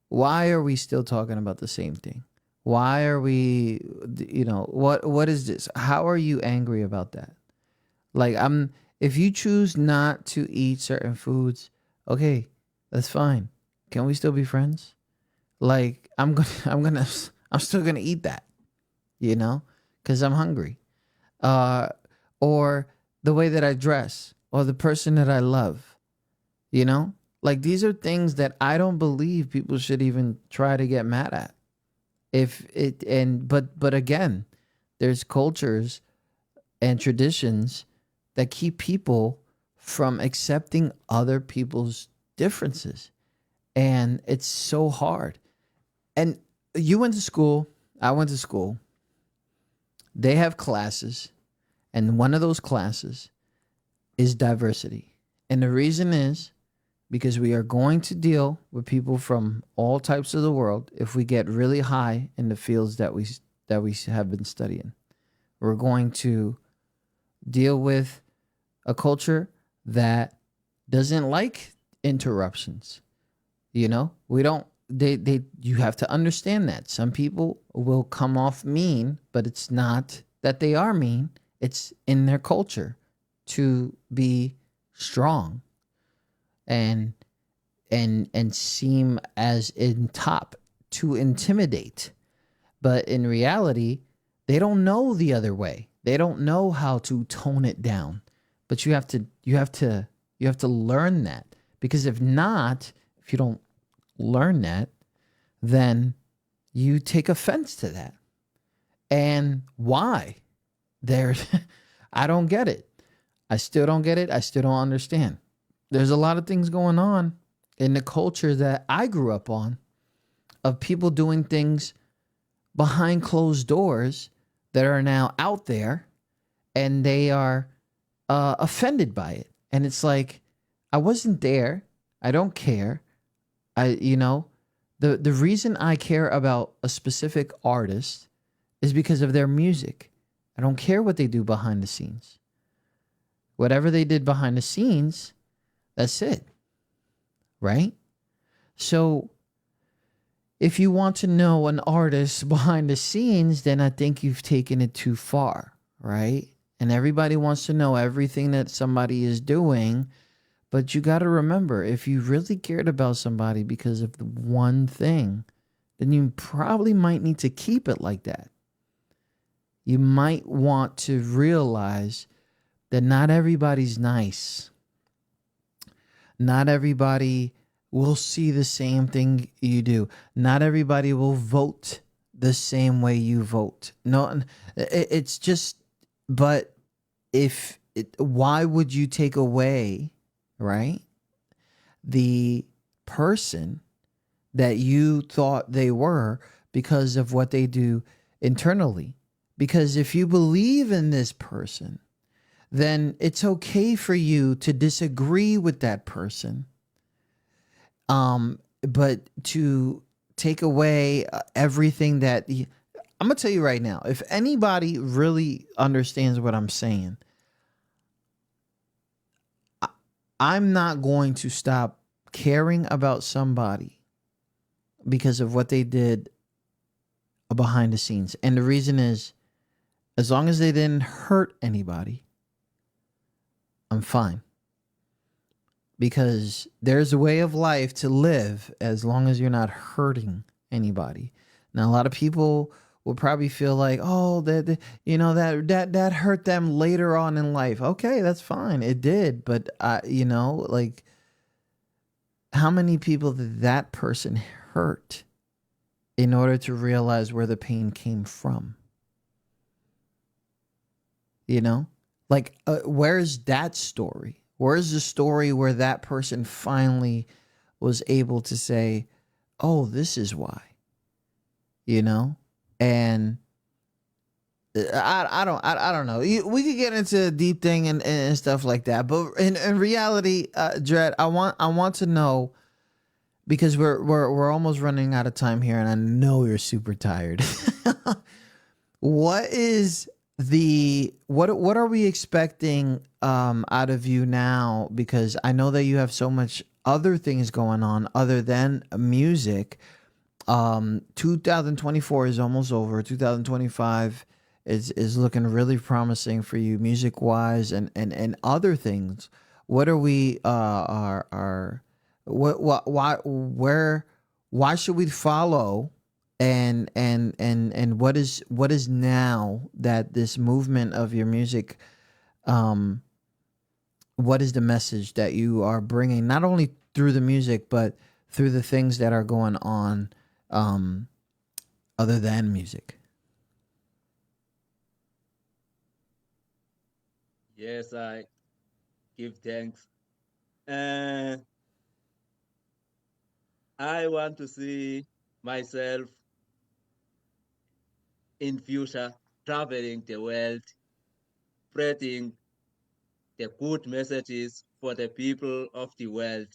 why are we still talking about the same thing? Why are we, what is this? How are you angry about that? Like, if you choose not to eat certain foods, okay, that's fine. Can we still be friends? Like, I'm still gonna eat that, because I'm hungry. Or the way that I dress, or the person that I love, like, these are things that I don't believe people should even try to get mad at. But again, there's cultures and traditions that keep people from accepting other people's differences. And it's so hard. And you went to school, I went to school. They have classes, and one of those classes is diversity. And the reason is because we are going to deal with people from all types of the world if we get really high in the fields that we have been studying. We're going to deal with a culture that doesn't like interruptions. We don't, you have to understand that some people will come off mean, but it's not that they are mean. It's in their culture to be strong and seem as in top, to intimidate. But in reality, they don't know the other way. They don't know how to tone it down. But you have to learn that, because if you don't learn that, then you take offense to that. And why? I don't get it. I still don't get it. I still don't understand. There's a lot of things going on in the culture that I grew up on, of people doing things behind closed doors that are now out there, and they are offended by it. And it's like, I wasn't there. I don't care. The reason I care about a specific artist is because of their music. I don't care what they do behind the scenes. Whatever they did behind the scenes, that's it. Right? So if you want to know an artist behind the scenes, then I think you've taken it too far, right? And everybody wants to know everything that somebody is doing. But you got to remember, if you really cared about somebody because of the one thing, then you probably might need to keep it like that. You might want to realize that not everybody's nice. Not everybody will see the same thing you do. Not everybody will vote the same way you vote. No, it's just, but why would you take away, right, the person that you thought they were because of what they do internally? Because if you believe in this person, then it's okay for you to disagree with that person. But to take away everything that I'm going to tell you right now, if anybody really understands what I'm saying, I'm not going to stop caring about somebody because of what they did behind the scenes. And the reason is, as long as they didn't hurt anybody, I'm fine. Because there's a way of life to live as long as you're not hurting anybody. Now, a lot of people will probably feel like, oh, that hurt them later on in life. Okay, that's fine. It did. But, like, how many people did that person hurt in order to realize where the pain came from? Like, where's that story? Where's the story where that person finally was able to say, oh, this is why, and I don't know. We could get into a deep thing and stuff like that, but in reality, Dread, I want to know, because we're almost running out of time here, and I know you're super tired. What is what are we expecting out of you now? Because I know that you have so much other things going on other than music. 2024 is almost over. 2025 is looking really promising for you, music wise, and other things. What are we are what why where why should we follow, and what is now that this movement of your music, um what is the message that you are bringing, not only through the music but through the things that are going on, um other than music? Yes, I give thanks. And I want to see myself in future traveling the world, spreading the good messages for the people of the world.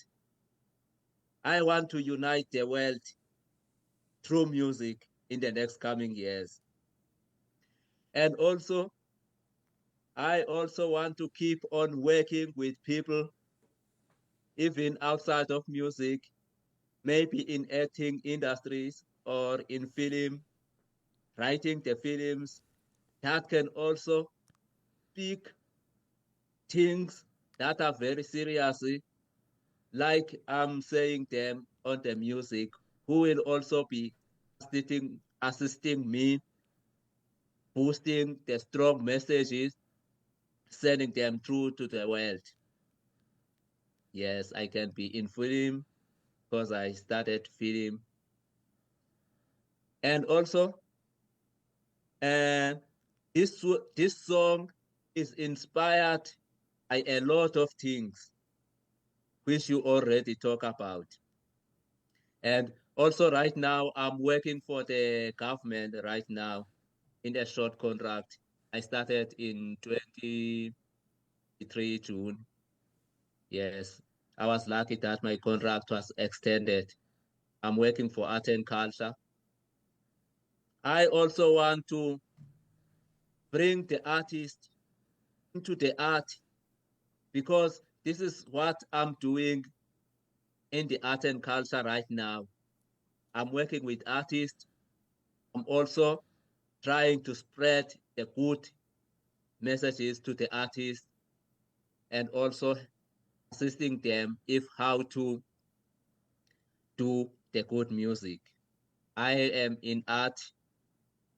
I want to unite the world through music in the next coming years. And also, I also want to keep on working with people, even outside of music, maybe in acting industries or in film, writing the films that can also speak things that are very serious, like I'm saying them on the music, who will also be assisting me, boosting the strong messages, sending them through to the world. Yes, I can be in film because I started film. And also, and this song is inspired by a lot of things which you already talk about. And also right now, I'm working for the government right now in a short contract. I started in 23 June. Yes, I was lucky that my contract was extended. I'm working for art and culture. I also want to bring the artist into the art, because this is what I'm doing in the art and culture right now. I'm working with artists. I'm also trying to spread the good messages to the artists, and also assisting them if how to do the good music. I am in art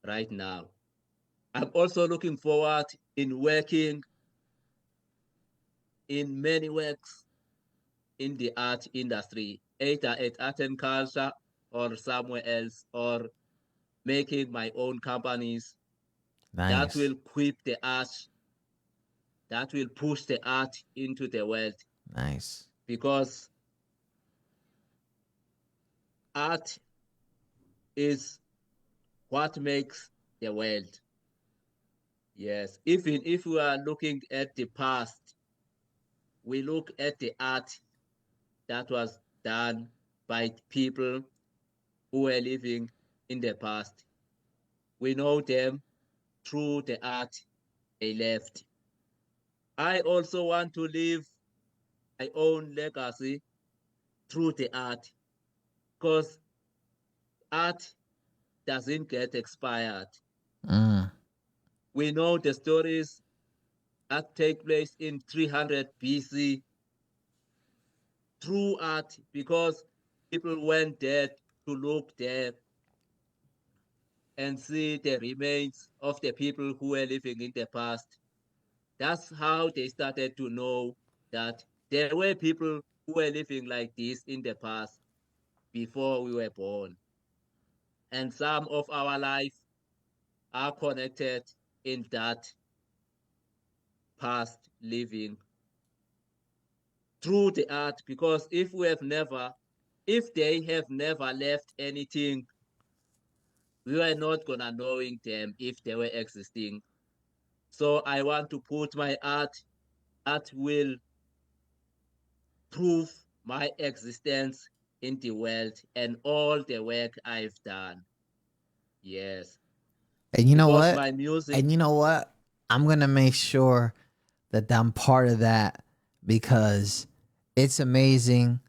right now. I'm also looking forward in working in many works in the art industry, either at art and culture or somewhere else, or making my own companies that Nice. will equip the art, that will push the art into the world, Nice. because art is what makes the world. Yes, even if we are looking at the past, we look at the art that was done by people who were living in the past. We know them through the art they left. I also want to leave my own legacy through the art, because art doesn't get expired. Mm. We know the stories that take place in 300 BC through art, because people went there to look there and see the remains of the people who were living in the past. That's how they started to know that there were people who were living like this in the past before we were born. And some of our life are connected in that past living through the art, because if they have never left anything we were not gonna knowing them if they were existing. So I want to put my art that will prove my existence in the world and all the work I've done. Yes. And you know Because what? my music, And you know what? I'm going to make sure that I'm part of that because it's amazing.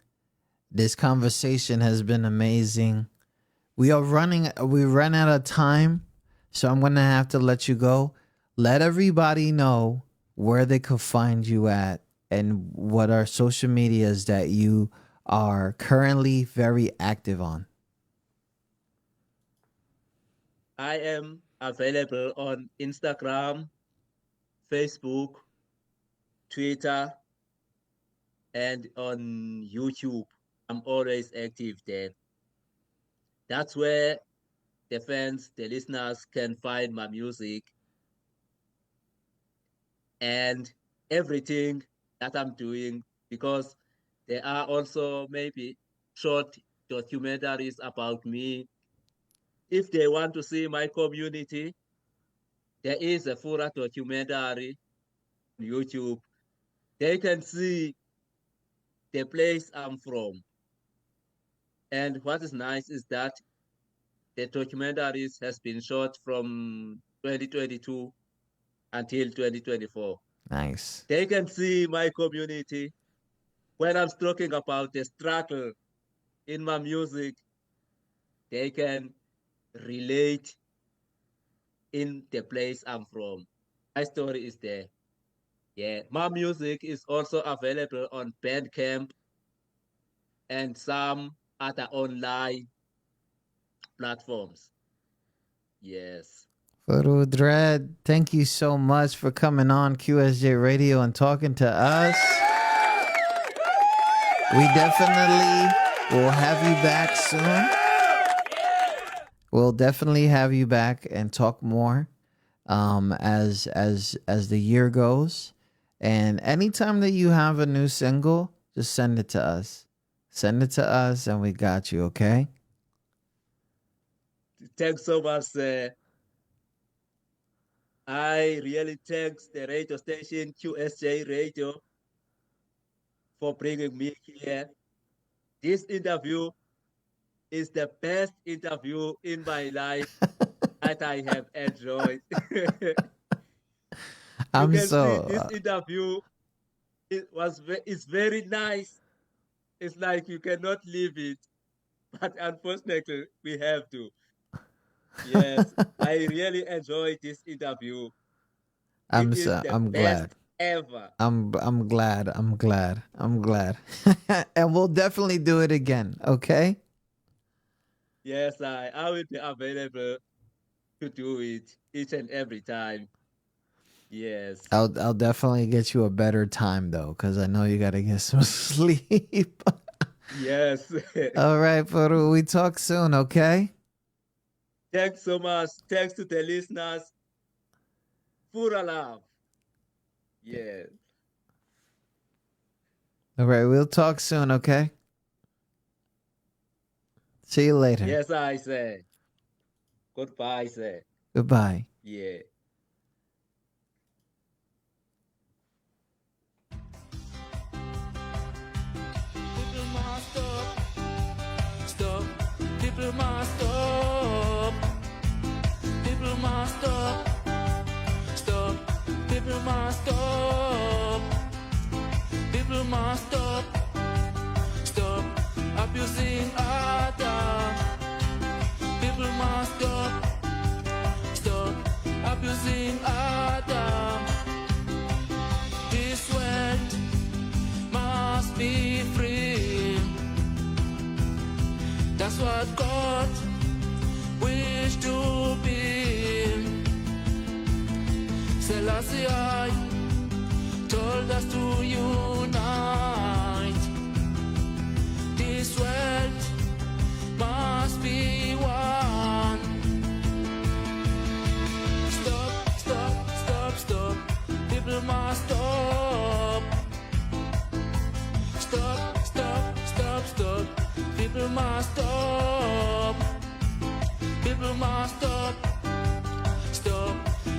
This conversation has been amazing. We run out of time, so I'm going to have to let you go. Let everybody know where they could find you at and what are social medias that you are currently very active on. I am available on Instagram, Facebook, Twitter, and on YouTube. I'm always active there. That's where the fans, the listeners can find my music and everything that I'm doing, because there are also maybe short documentaries about me. If they want to see my community, there is a Furah documentary on YouTube. They can see the place I'm from. And what is nice is that the documentaries has been shot from 2022 until 2024. Nice. They can see my community. When I'm talking about the struggle in my music, they can relate in the place I'm from. My story is there. Yeah, my music is also available on Bandcamp and some other online platforms. Yes. Furah Dread, thank you so much for coming on QSJ Radio and talking to us. We definitely will have you back soon. We'll definitely have you back and talk more as the year goes. And anytime that you have a new single, just send it to us. Send it to us and we got you, okay? Thanks so much. I really thanks the radio station QSJ Radio for bringing me here. This interview is the best interview in my life that I have enjoyed. I'm you can so see this interview. It's very nice. It's like you cannot leave it, but unfortunately we have to. Yes, I really enjoyed this interview. It is the I'm best glad. ever. I'm glad. I'm glad. I'm glad. And we'll definitely do it again, okay? Yes, I will be available to do it each and every time. Yes. I'll definitely get you a better time though, because I know you gotta get some sleep. Yes. All right, Furah, we talk soon, okay? Thanks so much. Thanks to the listeners. Furah love. Yes. All right, we'll talk soon, okay? See you later. Yes, I say. Goodbye, say. Goodbye. Yeah. People must stop. Stop. People must stop. People must stop. Stop. People must stop. People must stop. Stop abusing others. People must stop. Stop abusing others. This world must be free. That's what God wished to be. Selassie I told us to unite. This world must be one. Stop, stop, stop, stop. People must stop. Stop, stop, stop, stop. People must stop. People People must stop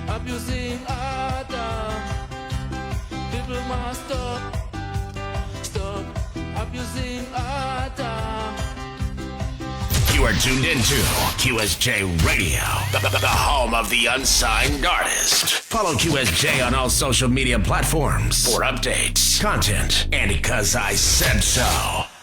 abusing others. People must stop abusing others. You are tuned into QSJ Radio, the home of the unsigned artist. Follow QSJ on all social media platforms for updates, content, and because I said so.